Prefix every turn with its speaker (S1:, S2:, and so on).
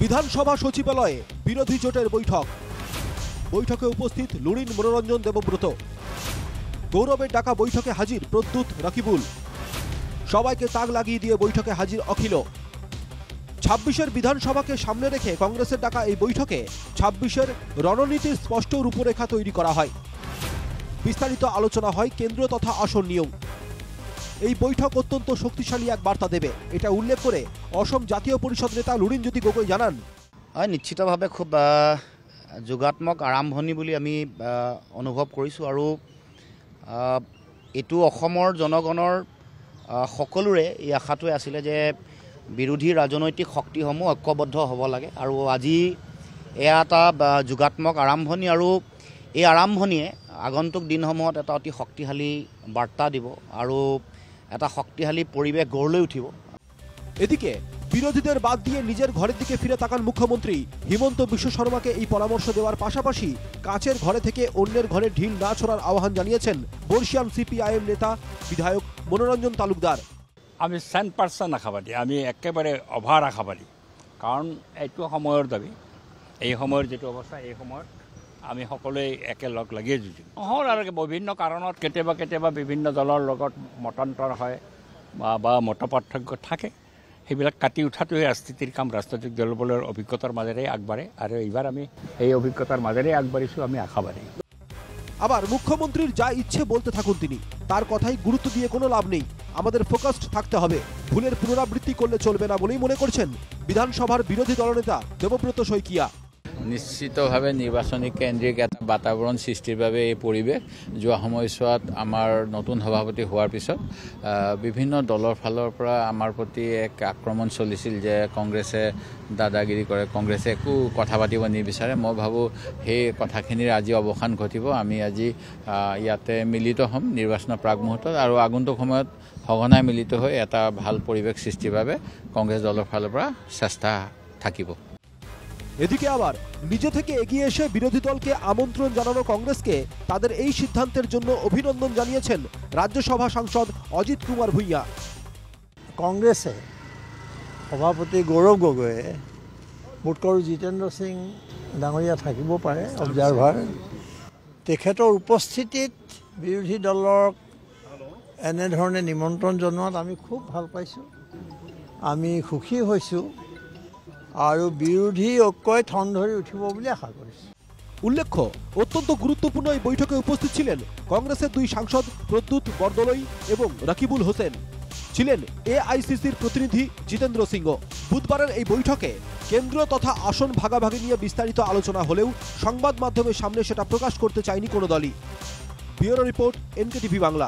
S1: বিধানসভা সচিবালয়ে বিরোধী জোটের বৈঠকে উপস্থিত লুরিন মনোরঞ্জন দেবব্রত। গৌরবের ডাকা বৈঠকে হাজির প্রদ্যুৎ রাকিবুল। সবাইকে তাক লাগিয়ে দিয়ে বৈঠকে হাজির অখিল। ২৬-এর বিধানসভাকে সামনে রেখে কংগ্রেসের ডাকা এই বৈঠকে ২৬-এর রণনীতির স্পষ্ট রূপরেখা তৈরি করা হয়। বিস্তারিত আলোচনা হয় কেন্দ্র তথা আসন নিয়েও। এই বৈঠক অত্যন্ত শক্তিশালী এক বার্তা দেবে, এটা উল্লেখ করে অসম জাতীয় পরিষদ নেতা লুরিনজ্যোতি গগৈ জানান,
S2: নিশ্চিতভাৱে খুব যোগাত্মক আৰম্ভণি বুলি আমি অনুভৱ কৰিছোঁ আৰু এইটো অসমৰ জনগণৰ সকলোৰে এই আশাটোৱে আছিলে যে বিৰোধী ৰাজনৈতিক শক্তিসমূহ ঐক্যবদ্ধ হ'ব লাগে আৰু আজি এয়া এটা যোগাত্মক আৰম্ভণি আৰু এই আৰম্ভণিয়ে আগন্তুক দিনসমূহত এটা অতি শক্তিশালী বাৰ্তা দিব আৰু এটা শক্তিশালী পৰিৱেশ গঢ় লৈ উঠিব।
S1: এদিকে বিরোধীদের বাদ দিয়ে নিজের ঘরের দিকে ফিরে তাকান মুখ্যমন্ত্রী হিমন্ত বিশ্ব শর্মাকে এই পরামর্শ দেওয়ার পাশাপাশি কাছের ঘরে থেকে অন্যের ঘরে ঢিল না ছোড়ার আহ্বান জানিয়েছেন বর্ষিয়ান সিপিআইএম নেতা বিধায়ক মনোরঞ্জন তালুকদার।
S3: আমি 100% আশাবাদী, আমি একেবাৰে অভাৰ আশাবাদী, কাৰণ এইটো সময়ৰ দাবী, এই সময়ৰ যেটো অৱস্থা, এই সময়ত আমি সকলোৱে একেলগ লাগিয়ে যুঁজিম। নহ'ল আৰু বিভিন্ন কাৰণত কেতিয়াবা বিভিন্ন দলৰ লগত মতান্তৰ হয় বা মতপাৰ্থক্য থাকে, সেইবিলাক কাটি উঠাটোৱে ৰাজনীতিৰ কাম। ৰাজনৈতিক দলবোৰৰ অভিজ্ঞতাৰ মাজেৰে আগবাঢ়ে আৰু এইবাৰ আমি এই অভিজ্ঞতাৰ মাজেৰে আগবাঢ়িছোঁ, আমি আশাবাদী।
S1: আবার মুখ্যমন্ত্রীর যা ইচ্ছে বলতে থাকুন তিনি, তার কথাই গুরুত্ব দিয়ে কোনো লাভ নেই। আমাদের ফোকাসড থাকতে হবে, ভুলের পুনরাবৃত্তি করলে চলবে না বলেই মনে করছেন বিধানসভার বিরোধী দলনেতা দেবব্রত শইকীয়া।
S4: নিশ্চিতভাৱে নিৰ্বাচনী কেন্দ্ৰিক এটা বাতাবৰণ সৃষ্টিৰ বাবে এই পৰিৱেশ যোৱা সময়ছোৱাত আমাৰ নতুন সভাপতি হোৱাৰ পিছত বিভিন্ন দলৰ ফালৰ পৰা আমাৰ প্ৰতি এক আক্ৰমণ চলিছিল যে কংগ্ৰেছে দাদাগিৰি কৰে, কংগ্ৰেছে একো কথা পাতিব নিবিচাৰে। মই ভাবোঁ সেই কথাখিনিৰ আজি অৱসান ঘটিব। আমি আজি ইয়াতে মিলিত হ'ম নিৰ্বাচনৰ প্ৰাক মুহূৰ্তত আৰু আগন্তুক সময়ত সঘনাই মিলিত হৈ এটা ভাল পৰিৱেশ সৃষ্টিৰ বাবে কংগ্ৰেছ দলৰ ফালৰ পৰা চেষ্টা থাকিব।
S1: এদিকে আবার নিজে থেকে এগিয়ে এসে বিরোধী দলকে আমন্ত্রণ জানানো কংগ্রেসকে তাদের এই সিদ্ধান্তের জন্য অভিনন্দন জানিয়েছেন রাজ্যসভা সাংসদ অজিত কুমার ভূঁইয়া।
S5: কংগ্রেসে সভাপতি গৌৰৱ গগৈয়ে বোধ কৰোঁ জিতেন্দ্ৰ সিং ডাঙৰীয়া থাকিব পাৰে অবজাৰ্ভাৰ, তেখেতৰ উপস্থিতিত বিৰোধী দলক এনেধৰণে নিমন্ত্ৰণ জনোৱাত আমি খুব ভাল পাইছোঁ, আমি সুখী হৈছোঁ আৰু বিৰোধী ঐক্যই ঠন ধৰি উঠিব বুলি আশা কৰিছোঁ।
S1: উল্লেখ্য, অত্যন্ত গুরুত্বপূর্ণ এই বৈঠকে উপস্থিত ছিলেন কংগ্রেসের দুই সাংসদ প্রদ্যুৎ বরদলৈ এবং রাকিবুল হোসেন, ছিলেন এআইসিসির প্রতিনিধি জিতেন্দ্র সিংহ। বুধবারের এই বৈঠকে কেন্দ্র তথা আসন ভাগাভাগি নিয়ে বিস্তারিত আলোচনা হলেও সংবাদ মাধ্যমের সামনে সেটা প্রকাশ করতে চায়নি কোনো দলই। Bureau report, NKTV Bangla.